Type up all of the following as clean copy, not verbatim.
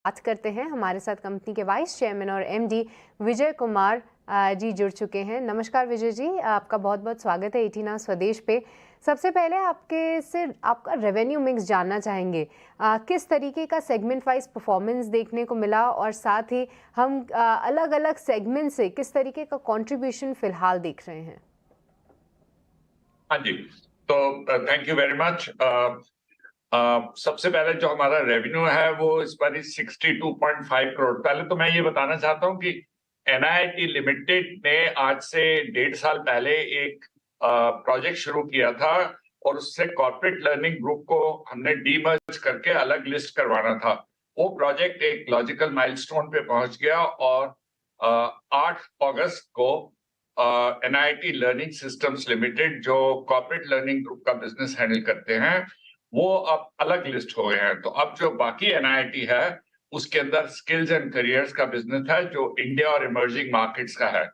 बात करते हैं। हमारे साथ कंपनी के वाइस चेयरमैन और एमडी विजय कुमार जी जुड़ चुके हैं। नमस्कार विजय जी, आपका बहुत बहुत स्वागत है 18 स्वदेश पे। सबसे पहले आपके से आपका रेवेन्यू मिक्स जानना चाहेंगे, किस तरीके का सेगमेंट वाइज परफॉर्मेंस देखने को मिला और साथ ही हम अलग अलग सेगमेंट से किस तरीके का कंट्रीब्यूशन फिलहाल देख रहे हैं। हाँ जी, तो थैंक यू वेरी मच। सबसे पहले जो हमारा रेवेन्यू है वो इस बार 62.5 करोड़। पहले तो मैं ये बताना चाहता हूँ कि एनआईटी लिमिटेड ने आज से 1.5 साल पहले एक प्रोजेक्ट शुरू किया था और उससे कॉर्पोरेट लर्निंग ग्रुप को हमने डीमर्ज करके अलग लिस्ट करवाना था। वो प्रोजेक्ट एक लॉजिकल माइलस्टोन पे पहुंच गया और 8 अगस्त को एनआईटी लर्निंग सिस्टम्स लिमिटेड जो कॉर्पोरेट लर्निंग ग्रुप का बिजनेस हैंडल करते हैं वो अब अलग लिस्ट हो गए हैं। तो अब जो बाकी एनआईटी है उसके अंदर स्किल्स एंड करियर्स का बिजनेस है जो इंडिया और इमर्जिंग मार्केट्स का है।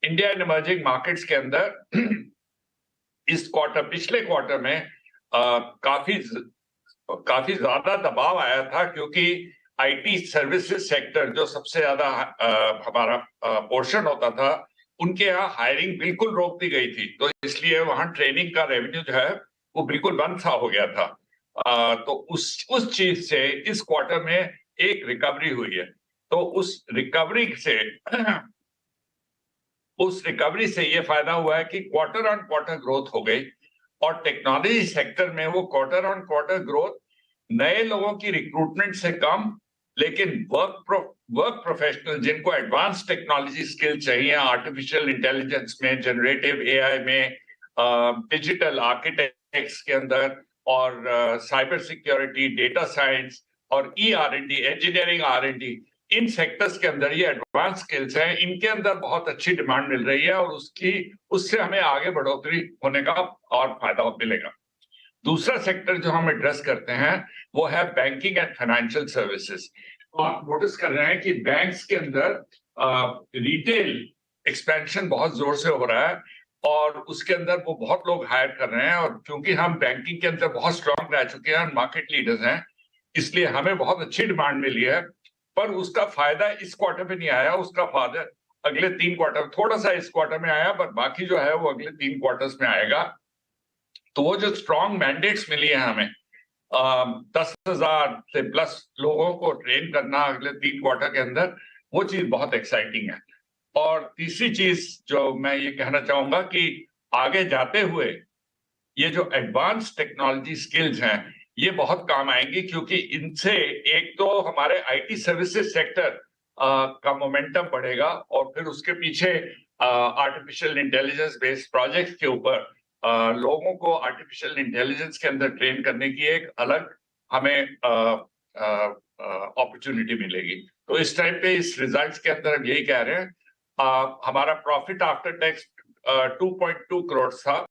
इंडिया एंड इमर्जिंग मार्केट्स के अंदर इस क्वार्टर, पिछले क्वार्टर में काफी ज्यादा दबाव आया था क्योंकि आईटी सर्विसेज सेक्टर जो सबसे ज्यादा हमारा पोर्शन होता था उनके यहाँ हायरिंग बिल्कुल रोक दी गई थी। तो इसलिए वहां ट्रेनिंग का रेवेन्यू जो है वो बिल्कुल बंद सा हो गया था। तो उस चीज से इस क्वार्टर में एक रिकवरी हुई है। तो उस रिकवरी से ये फायदा हुआ है कि क्वार्टर ऑन क्वार्टर ग्रोथ हो गई और टेक्नोलॉजी सेक्टर में वो क्वार्टर ऑन क्वार्टर ग्रोथ नए लोगों की रिक्रूटमेंट से कम, लेकिन वर्क प्रोफेशनल जिनको एडवांस टेक्नोलॉजी स्किल चाहिए आर्टिफिशियल इंटेलिजेंस में, जनरेटिव एआई में, डिजिटल आर्किटेक्ट्स के अंदर और साइबर सिक्योरिटी, डेटा साइंस और ई-आर-एन-डी, इंजीनियरिंग आर-एन-डी, इन सेक्टर्स के अंदर ये एडवांस स्किल्स हैं, इनके अंदर बहुत अच्छी डिमांड मिल रही है और उससे हमें आगे बढ़ोतरी होने का और फायदा मिलेगा। दूसरा सेक्टर जो हम एड्रेस करते हैं वो है बैंकिंग एंड फाइनेंशियल सर्विसेज। आप नोटिस कर रहे हैं कि बैंक्स के अंदर रिटेल एक्सपेंशन बहुत जोर से हो रहा है और उसके अंदर वो बहुत लोग हायर कर रहे हैं और क्योंकि हम बैंकिंग के अंदर बहुत स्ट्रांग रह चुके हैं, मार्केट लीडर्स हैं, इसलिए हमें बहुत अच्छी डिमांड मिली है। पर उसका फायदा इस क्वार्टर में नहीं आया, उसका फायदा अगले 3 क्वार्टर, थोड़ा सा इस क्वार्टर में आया पर बाकी जो है वो अगले 3 क्वार्टर्स में आएगा। तो वो जो स्ट्रॉन्ग मैंडेट्स मिली है हमें 10,000 से प्लस लोगों को ट्रेन करना अगले 3 क्वार्टर के अंदर, वो चीज बहुत एक्साइटिंग है। और तीसरी चीज जो मैं ये कहना चाहूंगा कि आगे जाते हुए ये जो एडवांस टेक्नोलॉजी स्किल्स हैं ये बहुत काम आएंगी क्योंकि इनसे एक तो हमारे आईटी सर्विसेज सेक्टर का मोमेंटम बढ़ेगा और फिर उसके पीछे आर्टिफिशियल इंटेलिजेंस बेस्ड प्रोजेक्ट के ऊपर लोगों को आर्टिफिशियल इंटेलिजेंस के अंदर ट्रेन करने की एक अलग हमें अपॉर्चुनिटी मिलेगी। तो इस टाइम पे इस रिजल्ट्स के अंदर हम यही कह रहे हैं, हमारा प्रॉफिट आफ्टर टैक्स 2.2 करोड़ था।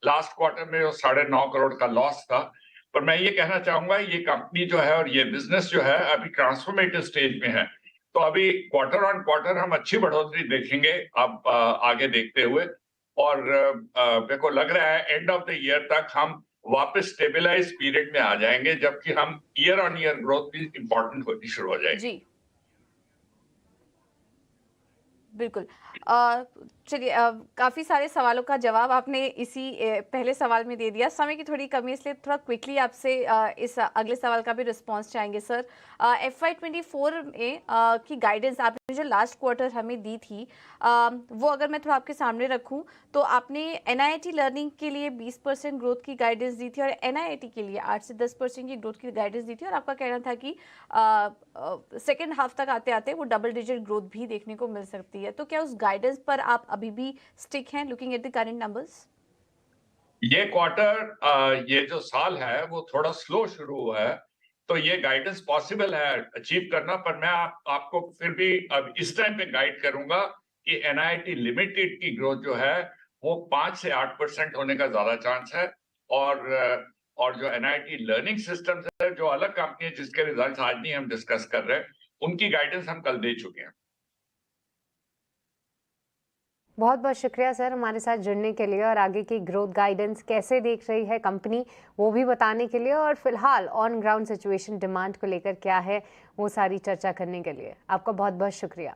लास्ट क्वार्टर में वो 9.5 करोड़ का लॉस था। पर मैं ये कहना चाहूंगा ये कंपनी जो है और ये बिजनेस जो है अभी ट्रांसफॉर्मेटिव स्टेज में है। तो अभी क्वार्टर ऑन क्वार्टर हम अच्छी बढ़ोतरी देखेंगे अब आगे देखते हुए और मेरे को लग रहा है एंड ऑफ द ईयर तक हम वापस स्टेबलाइज पीरियड में आ जाएंगे जबकि हम ईयर ऑन ईयर ग्रोथ भी इंपॉर्टेंट होनी शुरू हो जाएगी। जी बिल्कुल। चलिए, काफ़ी सारे सवालों का जवाब आपने इसी पहले सवाल में दे दिया। समय की थोड़ी कमी इसलिए थोड़ा क्विकली आपसे इस अगले सवाल का भी रिस्पांस चाहेंगे सर। FY24 में की गाइडेंस आपने जो लास्ट क्वार्टर हमें दी थी, वो अगर मैं थोड़ा आपके सामने रखूं तो आपने एनआईटी लर्निंग के लिए 20% ग्रोथ की गाइडेंस दी थी और एनआईटी के लिए 8 से 10% की ग्रोथ की गाइडेंस दी थी और आपका कहना था कि सेकेंड हाफ तक आते आते वो डबल डिजिट ग्रोथ भी देखने को मिल सकती है। तो क्या उस गाइडेंस पर आप अभी भी स्टिक हैं looking at the current numbers? ये क्वार्टर, ये जो साल है वो थोड़ा स्लो शुरू हुआ है तो ये गाइडेंस पॉसिबल है अचीव करना। पर मैं आपको फिर भी अब इस टाइम पे गाइड करूंगा कि एनआईटी लिमिटेड की ग्रोथ जो है वो 5 से 8% होने का ज्यादा चांस है और जो एनआईटी लर्निंग सिस्टम्स है जो अलग कंपनी है जिसके रिजल्ट्स आज नहीं हम डिस्कस कर रहे हैं उनकी गाइडेंस हम कल दे चुके हैं। बहुत बहुत शुक्रिया सर हमारे साथ जुड़ने के लिए और आगे की ग्रोथ गाइडेंस कैसे देख रही है कंपनी वो भी बताने के लिए और फिलहाल ऑन ग्राउंड सिचुएशन डिमांड को लेकर क्या है वो सारी चर्चा करने के लिए आपका बहुत बहुत शुक्रिया।